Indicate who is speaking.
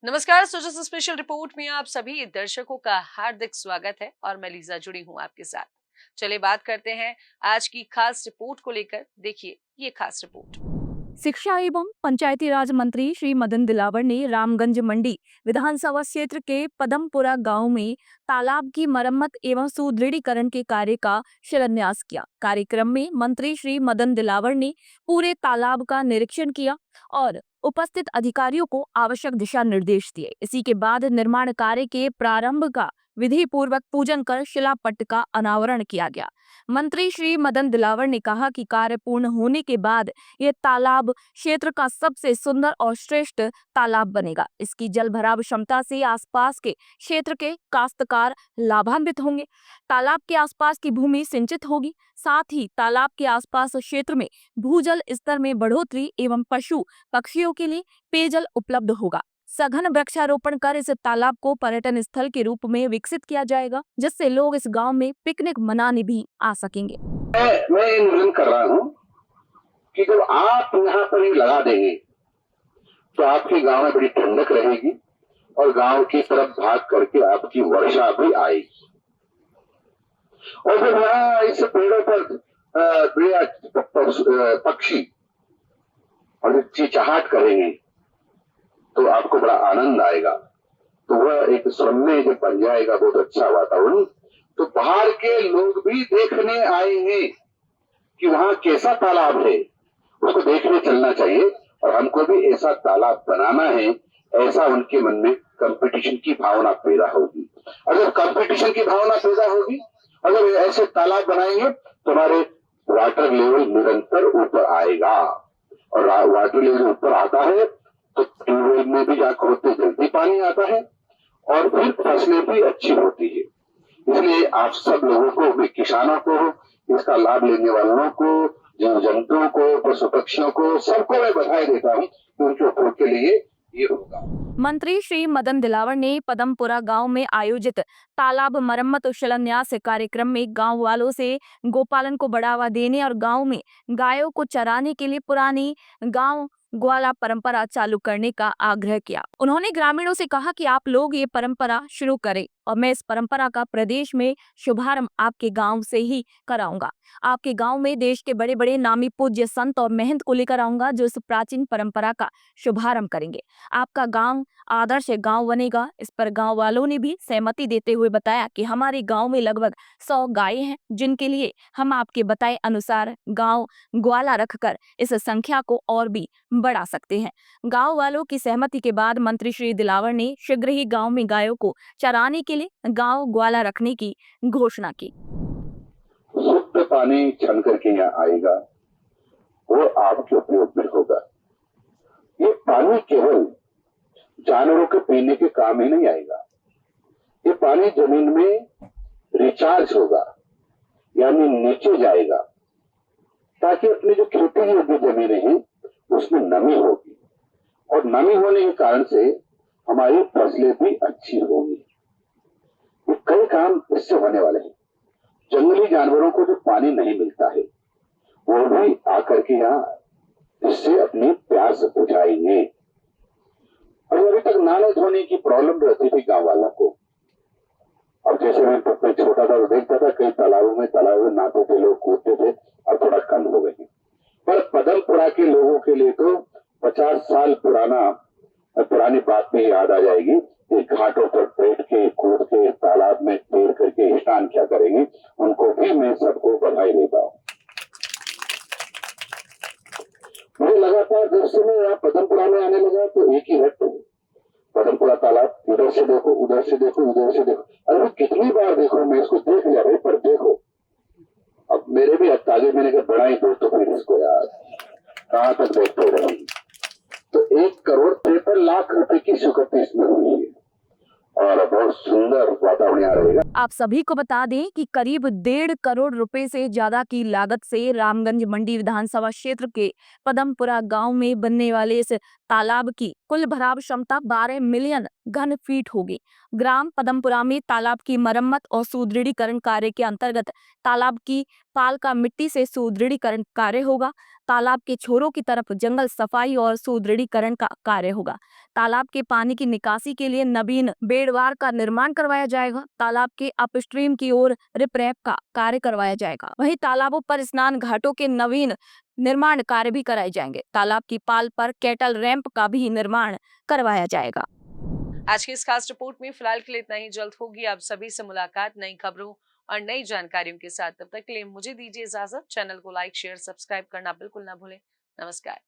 Speaker 1: नमस्कार। Social special report में आप सभी दर्शकों का हार्दिक स्वागत है और मैं लीजा जुड़ी हूं आपके साथ। चलिए बात करते हैं आज की खास रिपोर्ट को लेकर। देखिए ये खास रिपोर्ट।
Speaker 2: शिक्षा एवं पंचायती राज मंत्री श्री मदन दिलावर ने रामगंज मंडी विधानसभा क्षेत्र के पदमपुरा गांव में तालाब की मरम्मत एवं सुदृढ़ीकरण के कार्य का शिलान्यास किया। कार्यक्रम में मंत्री श्री मदन दिलावर ने पूरे तालाब का निरीक्षण किया और उपस्थित अधिकारियों को आवश्यक दिशा निर्देश दिए। इसी के बाद निर्माण कार्य के प्रारंभ का विधि पूर्वक पूजन कर शिलापट्ट का अनावरण किया गया। मंत्री श्री मदन दिलावर ने कहा कि कार्य पूर्ण होने के बाद ये तालाब क्षेत्र का सबसे सुंदर और श्रेष्ठ तालाब बनेगा। इसकी जल भराव क्षमता से आसपास के क्षेत्र के काश्तकार लाभान्वित होंगे। तालाब के आसपास की भूमि सिंचित होगी। साथ ही तालाब के आसपास क्षेत्र में भूजल स्तर में बढ़ोतरी एवं पशु पक्षियों के लिए पेयजल उपलब्ध होगा। सघन वृक्षारोपण कर इस तालाब को पर्यटन स्थल के रूप में विकसित किया जाएगा, जिससे लोग इस गांव में पिकनिक मनाने भी आ सकेंगे।
Speaker 3: मैं निवेदन कर रहा हूँ कि जब आप यहाँ पर ही लगा देंगे तो आपके गांव में बड़ी ठंडक रहेगी और गांव की तरफ भाग करके आपकी वर्षा भी आएगी। और जब यहाँ इस पेड़ों पर पक्षी और चिचहाट करेंगे तो आपको बड़ा आनंद आएगा। तो वह एक सुरम्य जब बन जाएगा, बहुत अच्छा वातावरण, तो बाहर के लोग भी देखने आएंगे कि वहां कैसा तालाब है। उसको देखने चलना चाहिए और हमको भी ऐसा तालाब बनाना है, ऐसा उनके मन में कंपटीशन की भावना पैदा होगी। अगर कंपटीशन की भावना पैदा होगी, अगर ऐसे तालाब बनाएंगे तो हमारे वाटर लेवल निरंतर ऊपर आएगा और वाटर लेवल ऊपर आता है तो ट्यूबवेल में भी जाकर होते जल्दी पानी आता है और फिर फसलें भी अच्छी होती है। इसलिए आप सब लोगों को भी, किसानों को, इसका लाभ लेने वालों को, जीव जंतुओं को, पशु पक्षियों को, सबको मैं बधाई देता हूँ कि उनके उपयोग के लिए ये होगा।
Speaker 2: मंत्री श्री मदन दिलावर ने पदमपुरा गांव में आयोजित तालाब मरम्मत शिलान्यास कार्यक्रम में गांव वालों से गोपालन को बढ़ावा देने और गांव में गायों को चराने के लिए पुरानी गांव ग्वाला परंपरा चालू करने का आग्रह किया। उन्होंने ग्रामीणों से कहा कि आप लोग ये परंपरा शुरू करें और मैं इस परंपरा का प्रदेश में शुभारंभ आपके गांव से ही कराऊंगा। आपके गांव में देश के बड़े बड़े नामी पूज्य संत और महंत को लेकर आऊंगा जो इस प्राचीन परंपरा का शुभारंभ करेंगे। आपका गांव आदर्श गांव बनेगा। इस पर गांव वालों ने भी सहमति देते हुए बताया कि हमारे गांव में लगभग 100 गायें हैं, जिनके लिए हम आपके बताए अनुसार गांव ग्वाला रखकर इस संख्या को और भी बढ़ा सकते हैं। गांव वालों की सहमति के बाद मंत्री श्री दिलावर ने शीघ्र ही गांव में गायों को चराने के लिए गांव ग्वाला रखने की घोषणा की।
Speaker 3: शुद्ध पानी छन करके यहाँ आएगा, वो आपके उपयोग में होगा। ये पानी केवल जानवरों के पीने के काम ही नहीं आएगा, ये पानी जमीन में रिचार्ज होगा, यानी नीचे जाएगा, ताकि अपनी जो खेती योग्य जमीनें हैं उसमें नमी होगी और नमी होने के कारण से हमारी फसलें भी अच्छी होंगी। ये कई काम इससे होने वाले हैं। जंगली जानवरों को जो पानी नहीं मिलता है वो भी आकर के यहाँ इससे अपनी प्यास बुझाएंगे। और अभी तक नहाने धोने की प्रॉब्लम रहती थी गांव वालों को, और जैसे मैं छोटा था तो देखता था कई तालाबों में नहाते थे लोग, कूदते थे, और थोड़ा कम हो गए हैं। पर पदमपुरा के लोगों के लिए तो 50 साल पुरानी बात में याद आ जाएगी कि घाटों पर बैठ के, कूद के, तालाब में तैर करके स्नान क्या करेंगे। उनको भी मैं सबको बधाई देता हूँ। मुझे लगातार जब से मैं यहाँ पदमपुरा में आने लगा तो एक ही रट, पदमपुरा तालाब, इधर से देखो, उधर से देखो, उधर से देखो। अरे कितनी बार देखो, मैं इसको देख लिया भाई, पर देखो अब मेरे भी ताजे, मैंने कहा बड़ा ही दोस्त, तो फिर इसको यार कहाँ तक देखते रहे। तो 1,53,00,000 रुपए की स्वीकृति इसमें हुई है और बहुत सुंदर वातावरण यहाँ रहेगा।
Speaker 2: आप सभी को बता दें कि करीब 1.5 करोड़ रुपए से ज्यादा की लागत से रामगंज मंडी विधानसभा क्षेत्र के पदमपुरा गांव में बनने वाले इस तालाब की कुल भराव क्षमता 12 मिलियन घन फीट होगी। ग्राम पदमपुरा में तालाब की मरम्मत और सुदृढ़ीकरण कार्य के अंतर्गत तालाब की पाल का मिट्टी से सुदृढ़ीकरण कार्य होगा। तालाब के छोरों की तरफ जंगल सफाई और सुदृढ़ीकरण का कार्य होगा। तालाब के पानी की निकासी के लिए नवीन बेड़वार का निर्माण करवाया जाएगा। तालाब के अपस्ट्रीम की ओर रिपरैप का कार्य करवाया जाएगा। वहीं तालाबों पर स्नान घाटों के नवीन निर्माण कार्य भी कराए जाएंगे। तालाब की पाल पर कैटल रैंप का भी निर्माण करवाया जाएगा।
Speaker 1: आज की इस खास रिपोर्ट में फिलहाल के लिए इतना ही। जल्द होगी आप सभी से मुलाकात नई खबरों और नई जानकारियों के साथ। तब तक के लिए मुझे दीजिए इजाजत। चैनल को लाइक शेयर सब्सक्राइब करना बिल्कुल ना भूलें। नमस्कार।